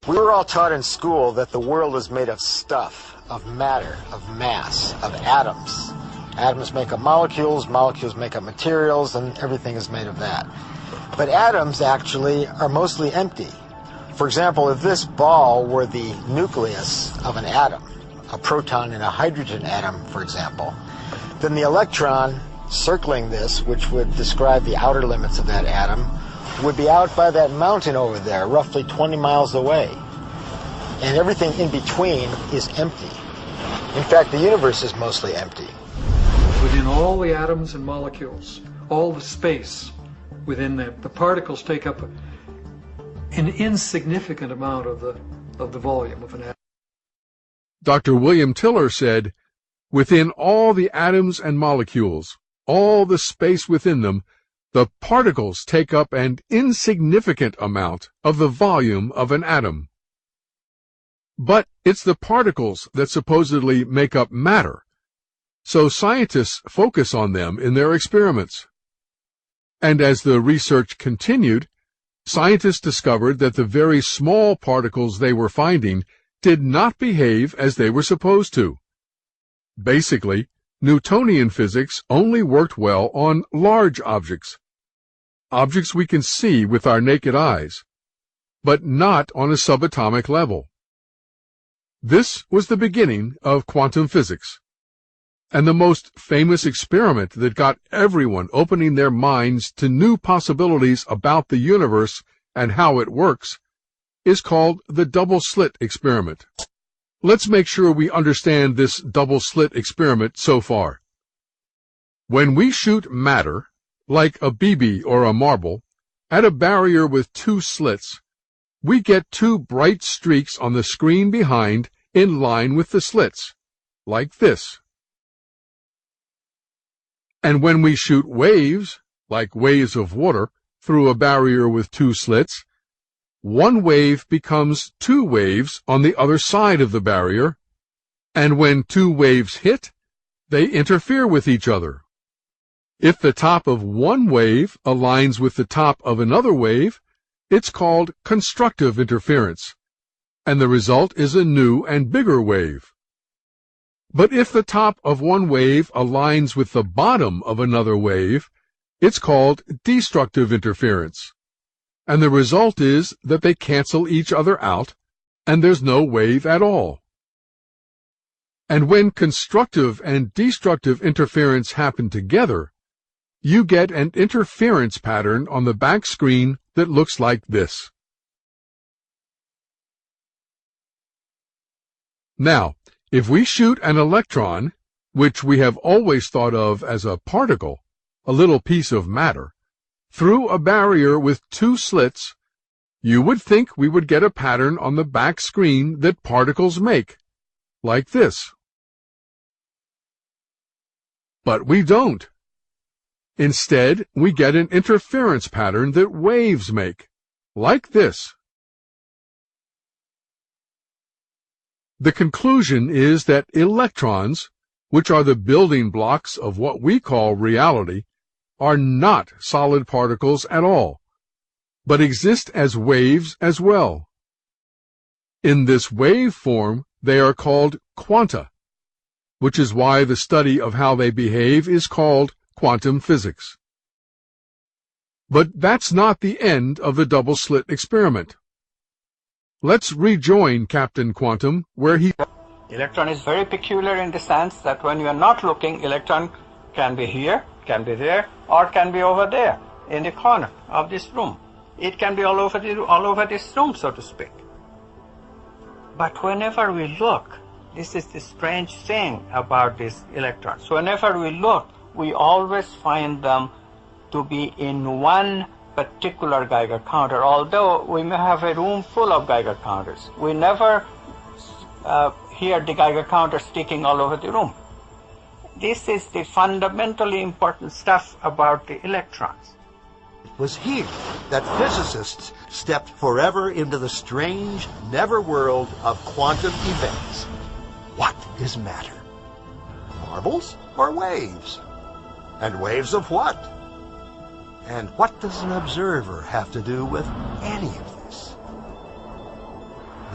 We were all taught in school that the world is made of stuff, of matter, of mass, of atoms. Atoms make up molecules, molecules make up materials, and everything is made of that. But atoms actually are mostly empty. For example, if this ball were the nucleus of an atom, a proton in a hydrogen atom, for example, then the electron circling this, which would describe the outer limits of that atom, would be out by that mountain over there, roughly 20 miles away. And everything in between is empty. In fact, the universe is mostly empty. Within all the atoms and molecules, all the space within them, the particles take up an insignificant amount of the volume of an atom. Dr. William Tiller said, "Within all the atoms and molecules, all the space within them, the particles take up an insignificant amount of the volume of an atom." But it's the particles that supposedly make up matter, so scientists focus on them in their experiments. And as the research continued, scientists discovered that the very small particles they were finding did not behave as they were supposed to. Basically, Newtonian physics only worked well on large objects, objects we can see with our naked eyes, but not on a subatomic level. This was the beginning of quantum physics, and the most famous experiment that got everyone opening their minds to new possibilities about the universe and how it works is called the double-slit experiment. Let's make sure we understand this double-slit experiment so far. When we shoot matter, like a BB or a marble, at a barrier with two slits, we get two bright streaks on the screen behind in line with the slits, like this. And when we shoot waves, like waves of water, through a barrier with two slits, one wave becomes two waves on the other side of the barrier, and when two waves hit, they interfere with each other. If the top of one wave aligns with the top of another wave, it's called constructive interference, and the result is a new and bigger wave. But if the top of one wave aligns with the bottom of another wave, it's called destructive interference, and the result is that they cancel each other out, and there's no wave at all. And when constructive and destructive interference happen together, you get an interference pattern on the back screen that looks like this. Now, if we shoot an electron, which we have always thought of as a particle, a little piece of matter, through a barrier with two slits, you would think we would get a pattern on the back screen that particles make, like this. But we don't. Instead, we get an interference pattern that waves make, like this. The conclusion is that electrons, which are the building blocks of what we call reality, are not solid particles at all, but exist as waves as well. In this wave form, they are called quanta, which is why the study of how they behave is called quantum physics. But that's not the end of the double-slit experiment. Let's rejoin Captain Quantum, where he... Electron is very peculiar in the sense that when you are not looking, electron can be here, can be there, or can be over there, in the corner of this room. It can be all over this room, so to speak. But whenever we look, this is the strange thing about these electrons. Whenever we look, we always find them to be in one particular Geiger counter, although we may have a room full of Geiger counters. We never hear the Geiger counter sticking all over the room. This is the fundamentally important stuff about the electrons. It was here that physicists stepped forever into the strange, never world of quantum events. What is matter? Marbles or waves? And waves of what? And what does an observer have to do with any of this?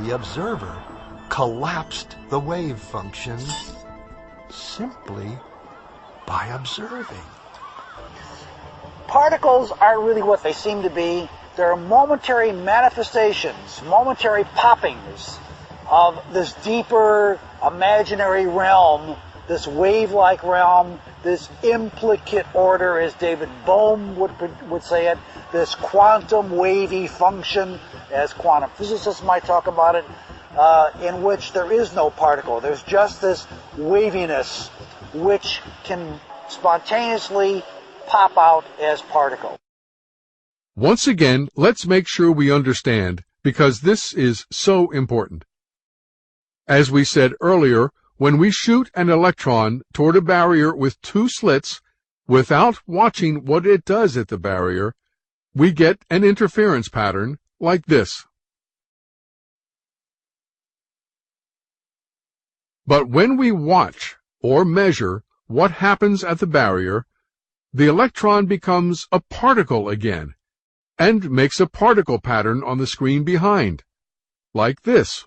the observer collapsed the wave function simply by observing. Particles are really what they seem to be. They're momentary manifestations, momentary poppings of this deeper imaginary realm, this wave-like realm, this implicate order, as David Bohm would say it, this quantum wavy function, as quantum physicists might talk about it, in which there is no particle. There's just this waviness which can spontaneously pop out as particle. Once again, let's make sure we understand, because this is so important. As we said earlier, when we shoot an electron toward a barrier with two slits, without watching what it does at the barrier, we get an interference pattern like this. But when we watch or measure what happens at the barrier, the electron becomes a particle again, and makes a particle pattern on the screen behind, like this.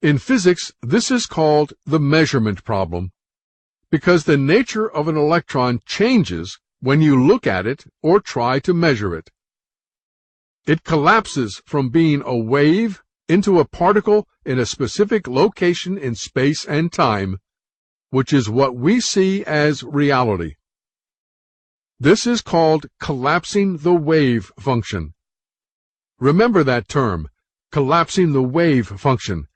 In physics, this is called the measurement problem, because the nature of an electron changes when you look at it or try to measure it. It collapses from being a wave into a particle in a specific location in space and time, which is what we see as reality. This is called collapsing the wave function. Remember that term, collapsing the wave function,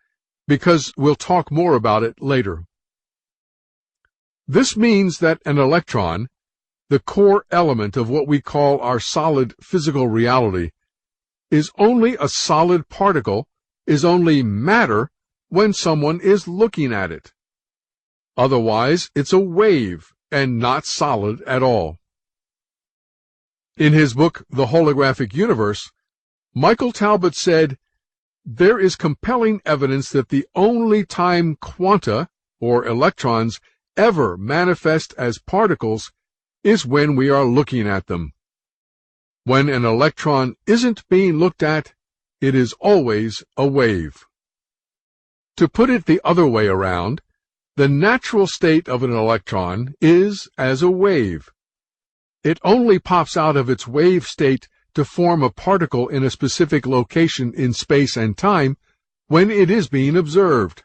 because we'll talk more about it later. This means that an electron, the core element of what we call our solid physical reality, is only a solid particle, is only matter when someone is looking at it. Otherwise, it's a wave and not solid at all. In his book, The Holographic Universe, Michael Talbot said, "There is compelling evidence that the only time quanta, or electrons, ever manifest as particles is when we are looking at them. When an electron isn't being looked at, it is always a wave." To put it the other way around, the natural state of an electron is as a wave. It only pops out of its wave state to form a particle in a specific location in space and time when it is being observed.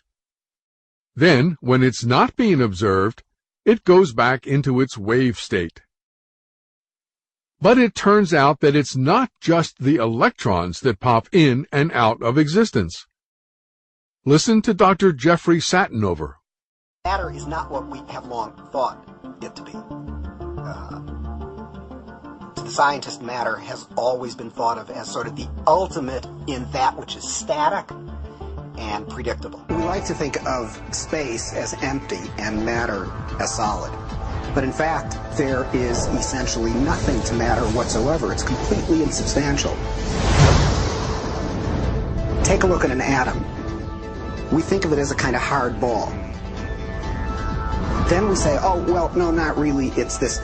Then, when it's not being observed, it goes back into its wave state. But it turns out that it's not just the electrons that pop in and out of existence. Listen to Dr. Jeffrey Satinover. Matter is not what we have long thought it to be. To the scientist, matter has always been thought of as sort of the ultimate in that which is static and predictable. We like to think of space as empty and matter as solid. But in fact, there is essentially nothing to matter whatsoever. It's completely insubstantial. Take a look at an atom. We think of it as a kind of hard ball. Then we say, oh, well, no, not really. It's this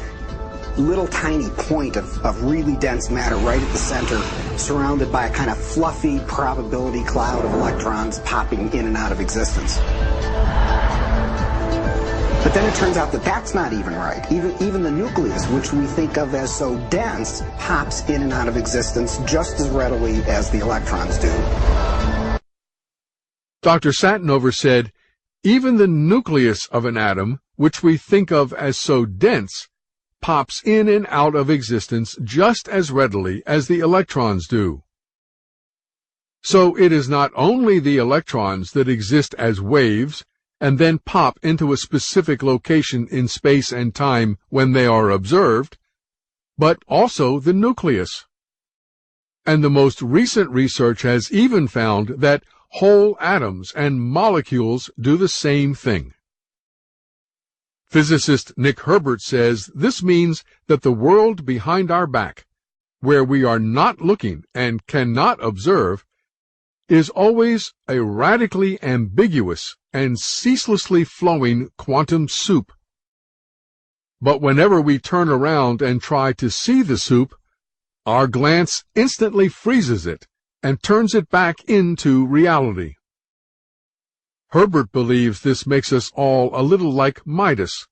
little tiny point of really dense matter right at the center, surrounded by a kind of fluffy probability cloud of electrons popping in and out of existence. But then it turns out that that's not even right. Even the nucleus, which we think of as so dense, pops in and out of existence just as readily as the electrons do. Dr. Satinover said, even the nucleus of an atom, which we think of as so dense, pops in and out of existence just as readily as the electrons do. So it is not only the electrons that exist as waves and then pop into a specific location in space and time when they are observed, but also the nucleus. And the most recent research has even found that whole atoms and molecules do the same thing. Physicist Nick Herbert says this means that the world behind our back, where we are not looking and cannot observe, is always a radically ambiguous and ceaselessly flowing quantum soup. But whenever we turn around and try to see the soup, Our glance instantly freezes it and turns it back into reality. Herbert believes this makes us all a little like Midas,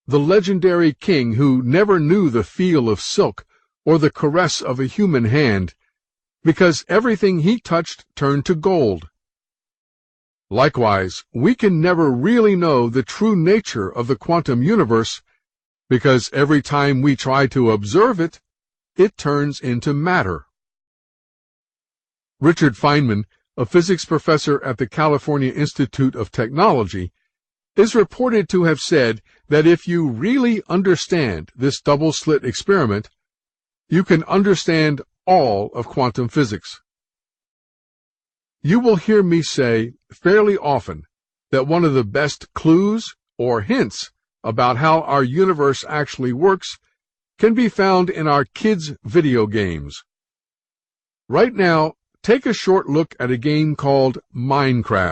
the legendary king who never knew the feel of silk or the caress of a human hand, because everything he touched turned to gold. Likewise, we can never really know the true nature of the quantum universe, because every time we try to observe it, it turns into matter. Richard Feynman, a physics professor at the California Institute of Technology, is reported to have said that if you really understand this double-slit experiment, you can understand all of quantum physics. You will hear me say fairly often that one of the best clues or hints about how our universe actually works can be found in our kids' video games. Right now, take a short look at a game called Minecraft.